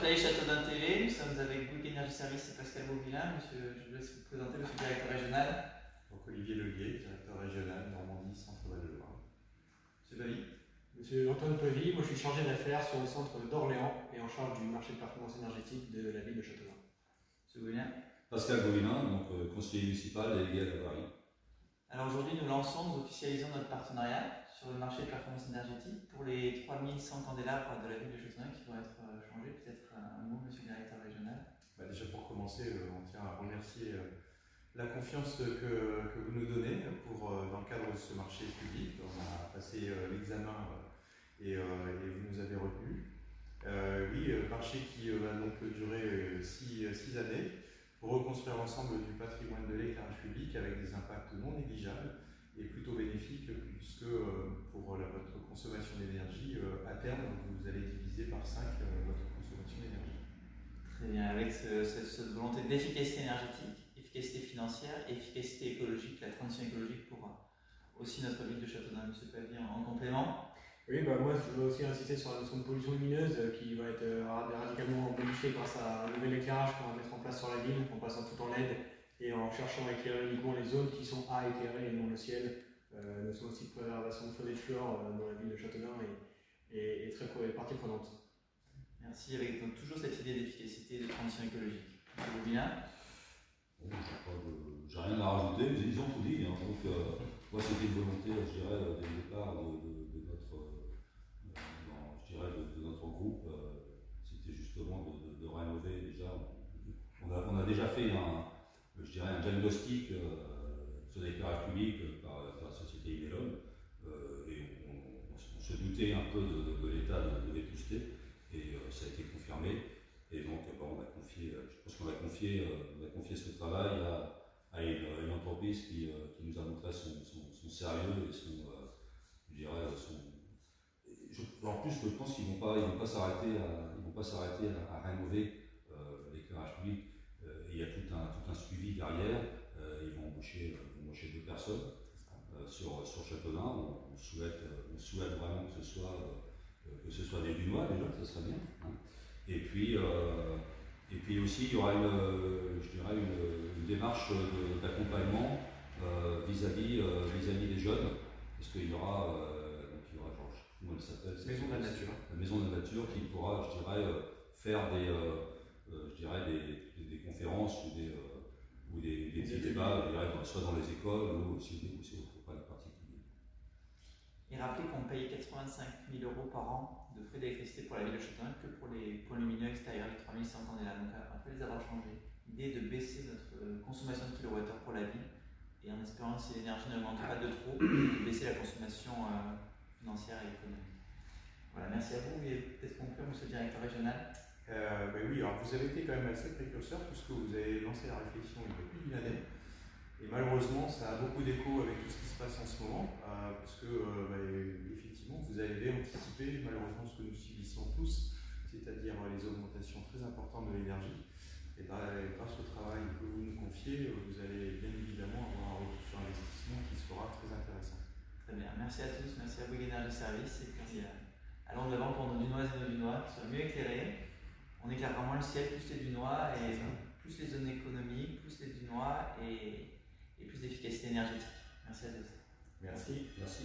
Play Châteaudun TV. Nous sommes avec Bouygues Énergie Services et Pascal Beauvillain. Monsieur, je vous laisse vous présenter, monsieur le directeur régional. Donc Olivier Leguet, directeur régional Normandie Centre-Val de Loire. Monsieur Bali. Monsieur Antoine Pevy, moi je suis chargé d'affaires sur le centre d'Orléans et en charge du marché de performance énergétique de la ville de Châteaudun. Monsieur Beauvillain. Pascal Beauvillain, donc conseiller municipal délégué à Paris. Alors aujourd'hui, nous lançons, nous officialisons notre partenariat sur le marché de performance énergétique pour les 3100 candélabres de la ville de Châteaudun qui vont être changés. Peut-être un mot, monsieur le directeur régional. Déjà pour commencer, on tient à remercier la confiance que vous nous donnez dans le cadre de ce marché public. On a passé l'examen et vous nous avez retenus. Oui, marché qui va donc durer 6 années pour reconstruire l'ensemble du patrimoine de l'éclairage public avec des impacts non négligeables et plutôt bénéfiques puisque pour votre consommation d'énergie, à terme, vous allez diviser par 5 votre consommation d'énergie. Très bien, avec cette volonté d'efficacité énergétique, efficacité financière, efficacité écologique, la transition écologique pour aussi notre ville de Châteaudun. Monsieur Pavie, en complément. Oui, moi je veux aussi insister sur la notion de pollution lumineuse qui va être radicalement modifiée grâce à un nouvel éclairage qu'on va mettre en place sur la ville, en passant tout en LED et en cherchant à éclairer uniquement les zones qui sont à éclairer et non le ciel. Notion aussi de préservation de faune et de flore dans la ville de Châteaudun et très partie prenante. Merci, avec donc, toujours cette idée d'efficacité et de transition écologique. Vous bien. J'ai rien à rajouter, ils ont tout dit. Hein. Donc, moi, c'était une volonté, je dirais, dès le départ de notre groupe. C'était justement de rénover déjà. On a déjà fait un diagnostic sur l'éclairage public par la société Imelon. Et on se doutait un peu de l'état de vétusté. Et ça a été confirmé. Et donc, je pense qu'on va confier ce travail à une entreprise qui nous a montré son sérieux et en plus, je pense qu'ils ne vont pas s'arrêter à rénover l'éclairage public. Il y a tout un suivi derrière. Ils vont embaucher 2 personnes sur Châteaudun. On souhaite vraiment que ce soit des Dunois déjà, ça serait bien. Hein. Et puis aussi, il y aura une démarche d'accompagnement vis-à-vis des jeunes, parce qu'il y aura, comment elle s'appelle, Maison de la Nature. La Maison de la Nature qui pourra, je dirais, faire des conférences ou des petits débats, soit dans les écoles ou aussi auprès de particuliers. Et rappelez qu'on paye 85 000 € par an de frais d'électricité pour la ville de Châteaudun que pour les points lumineux extérieurs, les 3100 candélabres. Donc après les avoir changés, l'idée est de baisser notre consommation de kilowattheure pour la ville et en espérant, si l'énergie n'augmente pas de trop, de baisser la consommation financière et économique. Voilà, merci à vous. Et peut-être conclure, monsieur le directeur régional. Oui, alors vous avez été quand même assez précurseur puisque vous avez lancé la réflexion il y a plus d'une année. Et malheureusement, ça a beaucoup d'écho avec tout ce qui se passe en ce moment, parce que effectivement, vous avez anticipé malheureusement ce que nous subissons tous, c'est-à-dire les augmentations très importantes de l'énergie. Et grâce au travail que vous nous confiez, vous allez bien évidemment avoir un retour sur investissement qui sera très intéressant. Très bien, merci à tous, merci à Bouygues Énergie Services, et puis allons de l'avant pour nos Dunoises et nos Dunois qui soient mieux éclairés. On éclairera moins le ciel, plus les Dunois, et plus les zones économiques, plus les Dunois, et plus d'efficacité énergétique. Merci à tous. Merci. Merci.